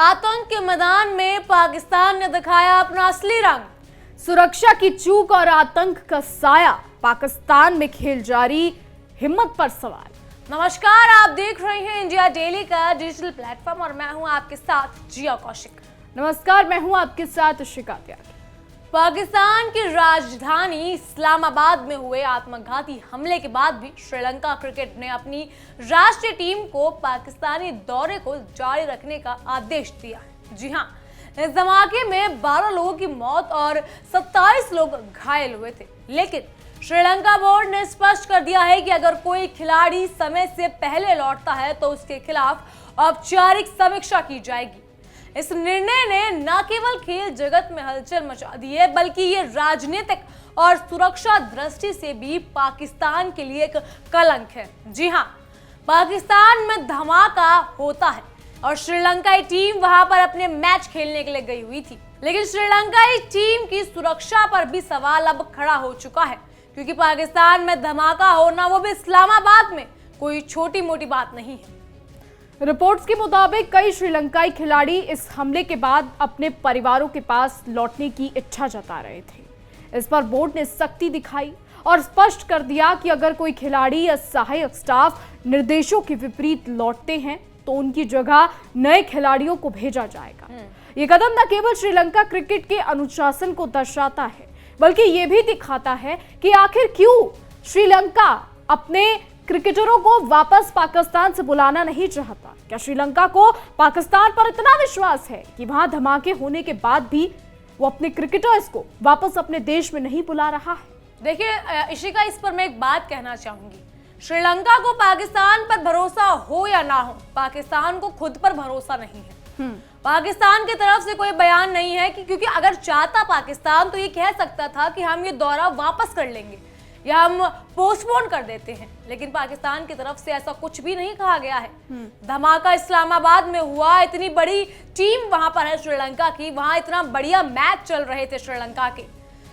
आतंक के मैदान में पाकिस्तान ने दिखाया अपना असली रंग। सुरक्षा की चूक और आतंक का साया, पाकिस्तान में खेल जारी, हिम्मत पर सवाल। नमस्कार, आप देख रहे हैं इंडिया डेली का डिजिटल प्लेटफॉर्म और मैं हूं आपके साथ जिया कौशिक। नमस्कार, मैं हूं आपके साथ शिका त्यागी। पाकिस्तान की राजधानी इस्लामाबाद में हुए आत्मघाती हमले के बाद भी श्रीलंका क्रिकेट ने अपनी राष्ट्रीय टीम को पाकिस्तानी दौरे को जारी रखने का आदेश दिया है। जी हां, इस धमाके में 12 लोगों की मौत और 27 लोग घायल हुए थे, लेकिन श्रीलंका बोर्ड ने स्पष्ट कर दिया है कि अगर कोई खिलाड़ी समय से पहले लौटता है तो उसके खिलाफ औपचारिक समीक्षा की जाएगी। इस निर्णय ने न केवल खेल जगत में हलचल मचा दी है, बल्कि ये राजनीतिक और सुरक्षा दृष्टि से भी पाकिस्तान के लिए एक कलंक है। जी हां, पाकिस्तान में धमाका होता है और श्रीलंकाई टीम वहां पर अपने मैच खेलने के लिए गई हुई थी, लेकिन श्रीलंकाई टीम की सुरक्षा पर भी सवाल अब खड़ा हो चुका है, क्योंकि पाकिस्तान में धमाका होना, वो भी इस्लामाबाद में, कोई छोटी मोटी बात नहीं है। रिपोर्ट्स के मुताबिक कई श्रीलंकाई खिलाड़ी इस हमले के बाद अपने परिवारों के पास लौटने की इच्छा जता रहे थे। इस पर बोर्ड ने सख्ती दिखाई और स्पष्ट कर दिया कि अगर कोई खिलाड़ी या सहायक स्टाफ निर्देशों के विपरीत लौटते हैं तो उनकी जगह नए खिलाड़ियों को भेजा जाएगा। ये कदम न केवल श्रीलंका क्रिकेट के अनुशासन को दर्शाता है, बल्कि ये भी दिखाता है कि आखिर क्यों श्रीलंका अपने क्रिकेटरों को वापस पाकिस्तान से बुलाना नहीं चाहता। क्या श्रीलंका को पाकिस्तान पर इतना विश्वास है कि वहां धमाके होने के बाद भी वो अपने क्रिकेटर्स को वापस अपने देश में नहीं बुला रहा है? देखिए इशिका, इस पर मैं एक बात कहना चाहूंगी। श्रीलंका को पाकिस्तान पर भरोसा हो या ना हो, पाकिस्तान को खुद पर भरोसा नहीं है। पाकिस्तान की तरफ से कोई बयान नहीं है कि, क्योंकि अगर चाहता पाकिस्तान तो ये कह सकता था कि हम ये दौरा वापस कर लेंगे या हम पोस्टपोन कर देते हैं, लेकिन पाकिस्तान की तरफ से ऐसा कुछ भी नहीं कहा गया है। धमाका इस्लामाबाद में हुआ, इतनी बड़ी टीम वहां पर है श्रीलंका की, वहां इतना बढ़िया मैच चल रहे थे श्रीलंका के।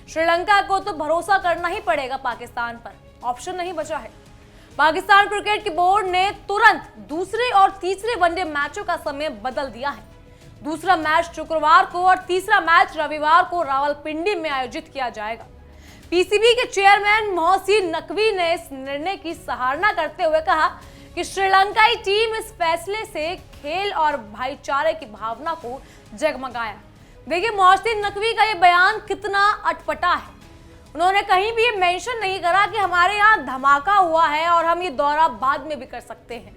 श्रीलंका को तो भरोसा करना ही पड़ेगा पाकिस्तान पर, ऑप्शन नहीं बचा है। पाकिस्तान क्रिकेट की बोर्ड ने तुरंत दूसरे और तीसरे वनडे मैचों का समय बदल दिया है। दूसरा मैच शुक्रवार को और तीसरा मैच रविवार को रावलपिंडी में आयोजित किया जाएगा। पीसीबी के चेयरमैन मोहसिन नकवी ने इस निर्णय की सराहना करते हुए कहा कि श्रीलंकाई टीम इस फैसले से खेल और भाईचारे की भावना को जगमगाया। देखिए, मोहसिन नकवी का ये बयान कितना अटपटा है। उन्होंने कहीं भी ये मेंशन नहीं करा कि हमारे यहाँ धमाका हुआ है और हम ये दौरा बाद में भी कर सकते हैं।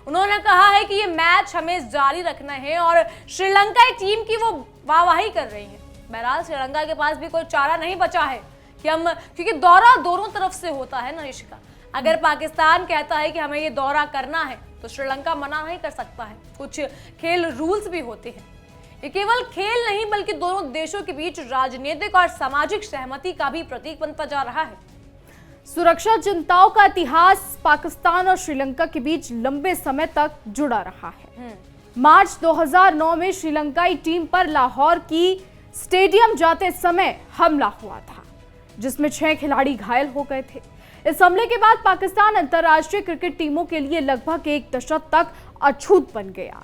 उन्होंने कहा है कि ये मैच हमें जारी रखना है और श्रीलंकाई टीम की वो वाहवाही कर रही है। बहरहाल श्रीलंका के पास भी कोई चारा नहीं बचा है कि हम, क्योंकि दौरा दोनों तरफ से होता है ना ऋषिका। अगर पाकिस्तान कहता है कि हमें ये दौरा करना है तो श्रीलंका मना नहीं कर सकता है। कुछ खेल रूल्स भी होते हैं। ये केवल खेल नहीं, बल्कि दोनों देशों के बीच राजनीतिक और सामाजिक सहमति का भी प्रतीक बनता जा रहा है। सुरक्षा चिंताओं का इतिहास पाकिस्तान और श्रीलंका के बीच लंबे समय तक जुड़ा रहा है। मार्च 2009 में श्रीलंकाई टीम पर लाहौर की स्टेडियम जाते समय हमला हुआ था, जिसमें 6 खिलाड़ी घायल हो गए थे। इस हमले के बाद पाकिस्तान अंतर्राष्ट्रीय क्रिकेट टीमों के लिए लगभग एक दशक तक अछूत बन गया।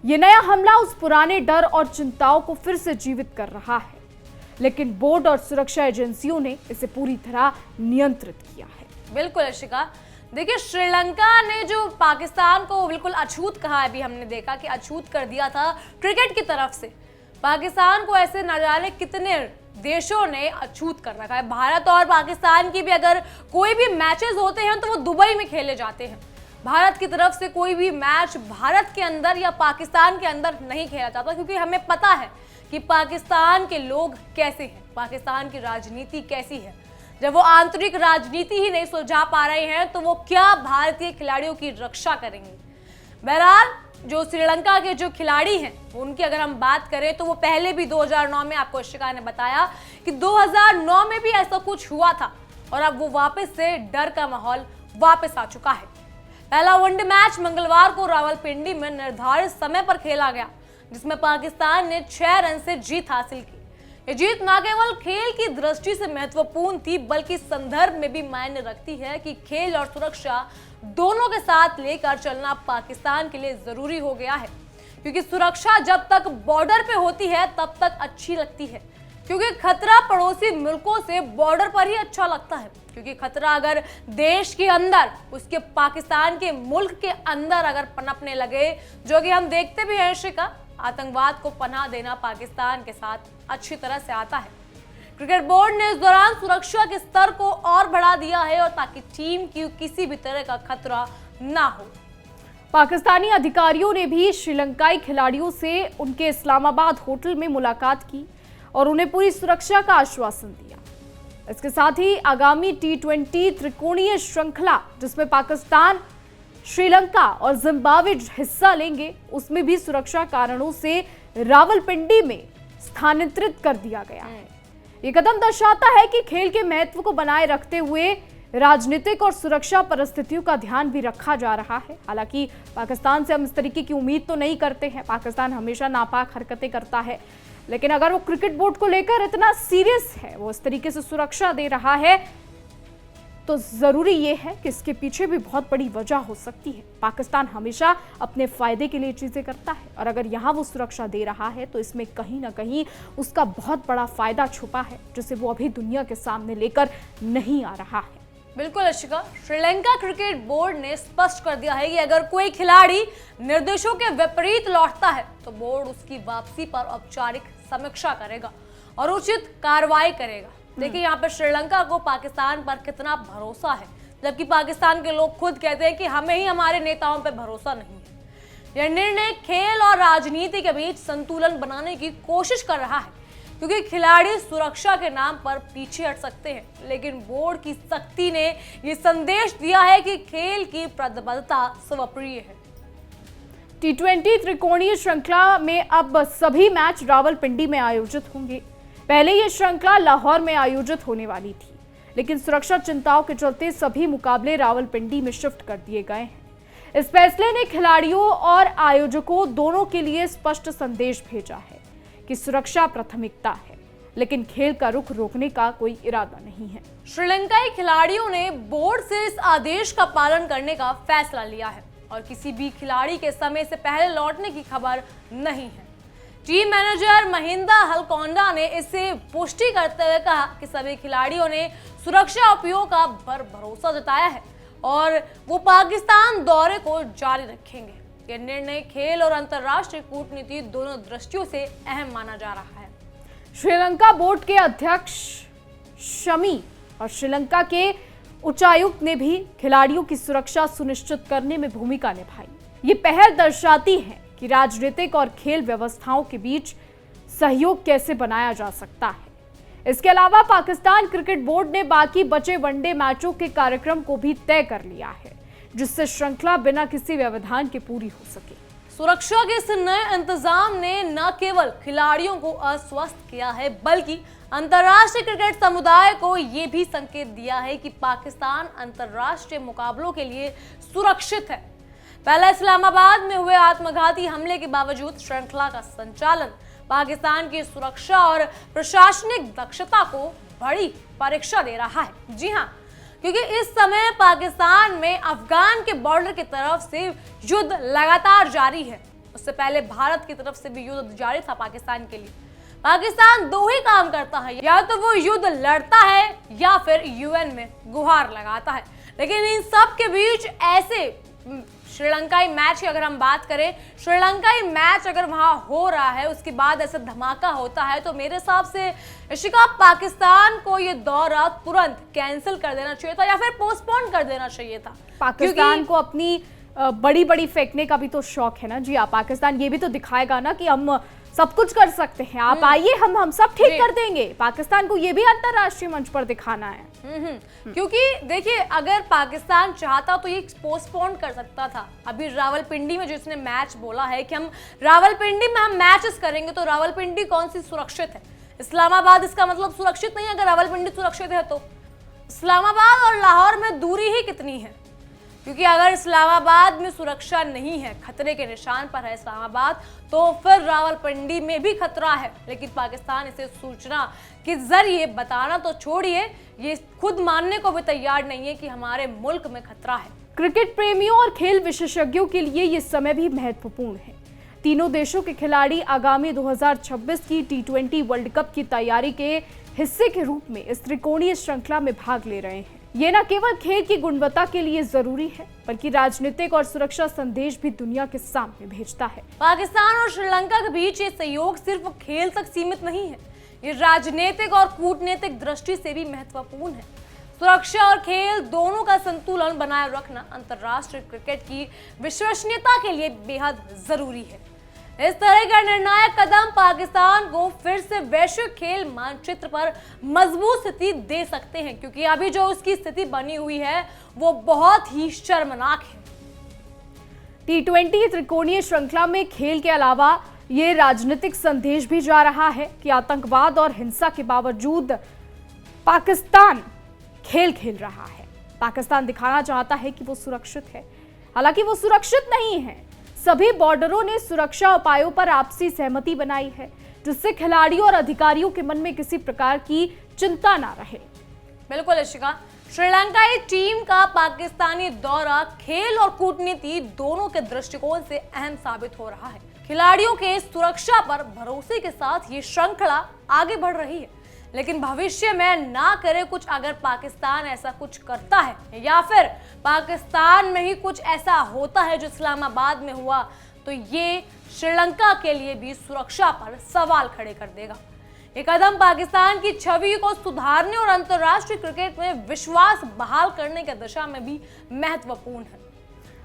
यह नया हमला उस पुराने डर और चिंताओं को फिर से जीवित कर रहा है, लेकिन बोर्ड और सुरक्षा एजेंसियों ने इसे पूरी तरह नियंत्रित किया है। बिल्कुल अर्शिका, देखिए श्रीलंका ने जो पाकिस्तान को बिल्कुल अछूत कहा, अभी हमने देखा कि अछूत कर दिया था क्रिकेट की तरफ से। पाकिस्तान को ऐसे न जाने कितने देशों ने अछूत कर रखा है। भारत और पाकिस्तान की भी अगर कोई भी मैचेस होते हैं तो वो दुबई में खेले जाते हैं। भारत की तरफ से कोई भी मैच भारत के अंदर या पाकिस्तान के अंदर नहीं खेला जाता, क्योंकि हमें पता है कि पाकिस्तान के लोग कैसे हैं, पाकिस्तान की राजनीति कैसी है। जब वो आंतरिक राजनीति ही नहीं सुलझा पा रहे हैं तो वो क्या भारतीय खिलाड़ियों की रक्षा करेंगे। बहरहाल जो श्रीलंका के जो खिलाड़ी हैं उनकी अगर हम बात करें तो वो पहले भी 2009 में, आपको शिका ने बताया कि 2009 में भी ऐसा कुछ हुआ था और अब वो वापस से डर का माहौल वापस आ चुका है। पहला वनडे मैच मंगलवार को रावलपिंडी में निर्धारित समय पर खेला गया, जिसमें पाकिस्तान ने 6 रन से जीत हासिल की। ये जीत न केवल खेल की दृष्टि से महत्वपूर्ण थी, बल्कि संदर्भ में भी मायने रखती है कि खेल और सुरक्षा दोनों के साथ लेकर चलना पाकिस्तान के लिए जरूरी हो गया है। क्योंकि सुरक्षा जब तक बॉर्डर पे होती है तब तक अच्छी लगती है, क्योंकि खतरा पड़ोसी मुल्कों से बॉर्डर पर ही अच्छा लगता है। क्योंकि खतरा अगर देश के अंदर, उसके पाकिस्तान के मुल्क के अंदर अगर पनपने लगे, जो कि हम देखते भी हैं शिका, आतंकवाद को पनाह देना पाकिस्तान के साथ अच्छी तरह से आता है। क्रिकेट बोर्ड ने इस दौरान सुरक्षा के स्तर को और बढ़ा दिया है, और ताकि टीम की किसी भी तरह का खतरा ना हो। पाकिस्तानी अधिकारियों ने भी श्रीलंकाई खिलाड़ियों से उनके इस्लामाबाद होटल में मुलाकात की और उन्हें पूरी सुरक्षा का आश्वासन दिया। इसके साथ ही आगामी T20 त्रिकोणीय श्रृंखला, जिसमें पाकिस्तान, श्रीलंका और जिम्बाब्वे हिस्सा लेंगे, उसमें भी सुरक्षा कारणों से रावलपिंडी में स्थानांतरित कर दिया गया है। ये कदम दर्शाता है कि खेल के महत्व को बनाए रखते हुए राजनीतिक और सुरक्षा परिस्थितियों का ध्यान भी रखा जा रहा है। हालांकि पाकिस्तान से हम इस तरीके की उम्मीद तो नहीं करते हैं, पाकिस्तान हमेशा नापाक हरकतें करता है, लेकिन अगर वो क्रिकेट बोर्ड को लेकर इतना सीरियस है, वो इस तरीके से सुरक्षा दे रहा है, तो जरूरी ये है कि इसके पीछे भी बहुत बड़ी वजह हो सकती है। पाकिस्तान हमेशा अपने फायदे के लिए चीजें करता है, और अगर यहाँ वो सुरक्षा दे रहा है तो इसमें कहीं ना कहीं उसका बहुत बड़ा फायदा छुपा है, जिसे वो अभी दुनिया के सामने लेकर नहीं आ रहा है। बिल्कुल अर्शिका, श्रीलंका क्रिकेट बोर्ड ने स्पष्ट कर दिया है कि अगर कोई खिलाड़ी निर्देशों के विपरीत लौटता है तो बोर्ड उसकी वापसी पर औपचारिक समीक्षा करेगा और उचित कार्रवाई करेगा। देखिए, यहाँ पर श्रीलंका को पाकिस्तान पर कितना भरोसा है, जबकि पाकिस्तान के लोग खुद कहते हैं कि हमें ही हमारे नेताओं पर भरोसा नहीं है। यह निर्णय खेल और राजनीति के बीच संतुलन बनाने की कोशिश कर रहा है, क्योंकि खिलाड़ी सुरक्षा के नाम पर पीछे हट सकते हैं, लेकिन बोर्ड की सख्ती ने यह संदेश दिया है कि खेल की प्रतिबद्धता सर्वप्रिय है। T20 त्रिकोणीय श्रृंखला में अब सभी मैच रावलपिंडी में आयोजित होंगे। पहले यह श्रृंखला लाहौर में आयोजित होने वाली थी, लेकिन सुरक्षा चिंताओं के चलते सभी मुकाबले रावलपिंडी में शिफ्ट कर दिए गए हैं। इस फैसले ने खिलाड़ियों और आयोजकों दोनों के लिए स्पष्ट संदेश भेजा है कि सुरक्षा प्राथमिकता है, लेकिन खेल का रुख रोकने का कोई इरादा नहीं है। श्रीलंकाई खिलाड़ियों ने बोर्ड से इस आदेश का पालन करने का फैसला लिया है और किसी भी खिलाड़ी के समय से पहले लौटने की खबर नहीं है। टीम मैनेजर महिंदा हलकोंडा ने इसे पुष्टि करते हुए कहा कि सभी खिलाड़ियों ने सुरक्षा उपायों का भरोसा जताया है और वो पाकिस्तान दौरे को जारी रखेंगे। यह निर्णय खेल और अंतर्राष्ट्रीय कूटनीति दोनों दृष्टियों से अहम माना जा रहा है। श्रीलंका बोर्ड के अध्यक्ष शमी और श्रीलंका के उच्चायुक्त ने भी खिलाड़ियों की सुरक्षा सुनिश्चित करने में भूमिका निभाई। ये पहल दर्शाती है कि राजनीतिक और खेल व्यवस्थाओं के बीच सहयोग कैसे बनाया जा सकता है। इसके अलावा पाकिस्तान क्रिकेट बोर्ड ने बाकी बचे वनडे मैचों के कार्यक्रम को भी तय कर लिया है, जिससे श्रृंखला बिना किसी व्यवधान के पूरी हो सके। सुरक्षा के इस नए इंतजाम ने न केवल खिलाड़ियों को आश्वस्त किया है, बल्कि अंतर्राष्ट्रीय क्रिकेट समुदाय को यह भी संकेत दिया है कि पाकिस्तान अंतर्राष्ट्रीय मुकाबलों के लिए सुरक्षित है। पहले इस्लामाबाद में हुए आत्मघाती हमले के बावजूद श्रृंखला का संचालन पाकिस्तान की सुरक्षा और प्रशासनिक दक्षता को बड़ी परीक्षा दे रहा है। जी हाँ, क्योंकि इस समय पाकिस्तान में अफगान के बॉर्डर की तरफ से युद्ध लगातार जारी है। उससे पहले भारत की तरफ से भी युद्ध जारी था पाकिस्तान के लिए। पाकिस्तान दो ही काम करता है, या तो वो युद्ध लड़ता है या फिर यूएन में गुहार लगाता है। लेकिन इन सब के बीच ऐसे श्रीलंकाई मैच की अगर हम बात करें, श्रीलंकाई मैच अगर वहां हो रहा है, उसके बाद ऐसे धमाका होता है, तो मेरे हिसाब से इशिका, पाकिस्तान को ये दौरा तुरंत कैंसिल कर देना चाहिए था या फिर पोस्टपोन कर देना चाहिए था। पाकिस्तान को अपनी बड़ी बड़ी फेंकने का भी तो शौक है ना जी। पाकिस्तान ये भी तो दिखाएगा ना कि हम सब कुछ कर सकते हैं, आप आइए, हम सब ठीक कर देंगे। पाकिस्तान को ये भी अंतरराष्ट्रीय मंच पर दिखाना है। क्योंकि देखिए, अगर पाकिस्तान चाहता तो ये पोस्टपोन कर सकता था। अभी रावलपिंडी में जो इसने मैच बोला है कि हम रावलपिंडी में हम मैचेस करेंगे, तो रावलपिंडी कौन सी सुरक्षित है? इस्लामाबाद इसका मतलब सुरक्षित नहीं है। अगर रावलपिंडी सुरक्षित है तो इस्लामाबाद और लाहौर में दूरी ही कितनी है? क्योंकि अगर इस्लामाबाद में सुरक्षा नहीं है, खतरे के निशान पर है इस्लामाबाद, तो फिर रावलपिंडी में भी खतरा है। लेकिन पाकिस्तान इसे सूचना के जरिए बताना तो छोड़िए, ये खुद मानने को भी तैयार नहीं है कि हमारे मुल्क में खतरा है। क्रिकेट प्रेमियों और खेल विशेषज्ञों के लिए ये समय भी महत्वपूर्ण है। तीनों देशों के खिलाड़ी आगामी 2026 की T20 वर्ल्ड कप की तैयारी के हिस्से के रूप में इस त्रिकोणीय श्रृंखला में भाग ले रहे हैं। ये न केवल खेल की गुणवत्ता के लिए जरूरी है, बल्कि राजनीतिक और सुरक्षा संदेश भी दुनिया के सामने भेजता है। पाकिस्तान और श्रीलंका के बीच ये सहयोग सिर्फ खेल तक सीमित नहीं है, ये राजनीतिक और कूटनीतिक दृष्टि से भी महत्वपूर्ण है। सुरक्षा और खेल दोनों का संतुलन बनाए रखना अंतर्राष्ट्रीय क्रिकेट की विश्वसनीयता के लिए बेहद जरूरी है। इस तरह का निर्णायक कदम पाकिस्तान को फिर से वैश्विक खेल मानचित्र पर मजबूत स्थिति दे सकते हैं, क्योंकि अभी जो उसकी स्थिति बनी हुई है वो बहुत ही शर्मनाक है। T20 त्रिकोणीय श्रृंखला में खेल के अलावा ये राजनीतिक संदेश भी जा रहा है कि आतंकवाद और हिंसा के बावजूद पाकिस्तान खेल खेल रहा है। पाकिस्तान दिखाना चाहता है कि वो सुरक्षित है, हालांकि वो सुरक्षित नहीं है। सभी बॉर्डरों ने सुरक्षा उपायों पर आपसी सहमति बनाई है, जिससे खिलाड़ियों और अधिकारियों के मन में किसी प्रकार की चिंता ना रहे। बिल्कुल इशिका, श्रीलंकाई टीम का पाकिस्तानी दौरा खेल और कूटनीति दोनों के दृष्टिकोण से अहम साबित हो रहा है। खिलाड़ियों के सुरक्षा पर भरोसे के साथ ये श्रृंखला आगे बढ़ रही है, लेकिन भविष्य में ना करे कुछ अगर पाकिस्तान ऐसा कुछ करता है या फिर पाकिस्तान में ही कुछ ऐसा होता है जो इस्लामाबाद में हुआ, तो ये श्रीलंका के लिए भी सुरक्षा पर सवाल खड़े कर देगा। ये कदम पाकिस्तान की छवि को सुधारने और अंतर्राष्ट्रीय क्रिकेट में विश्वास बहाल करने की दिशा में भी महत्वपूर्ण है।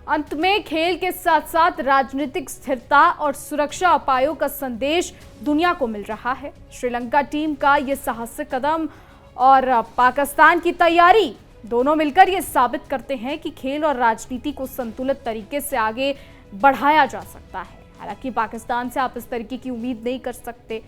अंत में खेल के साथ साथ राजनीतिक स्थिरता और सुरक्षा उपायों का संदेश दुनिया को मिल रहा है। श्रीलंका टीम का ये साहसिक कदम और पाकिस्तान की तैयारी दोनों मिलकर ये साबित करते हैं कि खेल और राजनीति को संतुलित तरीके से आगे बढ़ाया जा सकता है। हालांकि पाकिस्तान से आप इस तरीके की उम्मीद नहीं कर सकते।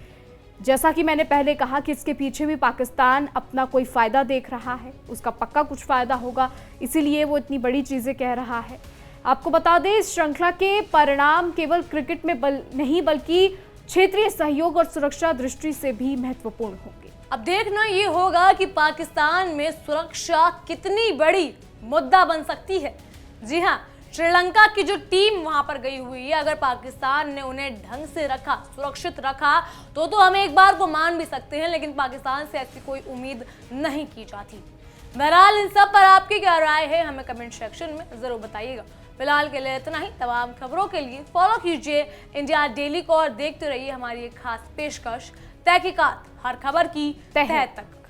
जैसा कि मैंने पहले कहा कि इसके पीछे भी पाकिस्तान अपना कोई फायदा देख रहा है, उसका पक्का कुछ फायदा होगा, इसीलिए वो इतनी बड़ी चीजें कह रहा है। आपको बता दें, इस श्रृंखला के परिणाम केवल क्रिकेट में नहीं बल्कि क्षेत्रीय सहयोग और सुरक्षा दृष्टि से भी महत्वपूर्ण होंगे। अब देखना ये होगा कि पाकिस्तान में सुरक्षा कितनी बड़ी मुद्दा बन सकती है। जी हाँ, श्रीलंका की जो टीम वहां पर गई हुई है, अगर पाकिस्तान ने उन्हें ढंग से रखा, सुरक्षित रखा, तो हम एक बार को मान भी सकते हैं, लेकिन पाकिस्तान से ऐसी कोई उम्मीद नहीं की जाती। बहरहाल इन सब पर आपकी क्या राय है, हमें कमेंट सेक्शन में जरूर बताइएगा। फिलहाल के लिए इतना ही। तमाम खबरों के लिए फॉलो कीजिए इंडिया डेली को और देखते रहिए हमारी एक खास पेशकश तहकीकात, हर खबर की तह तक।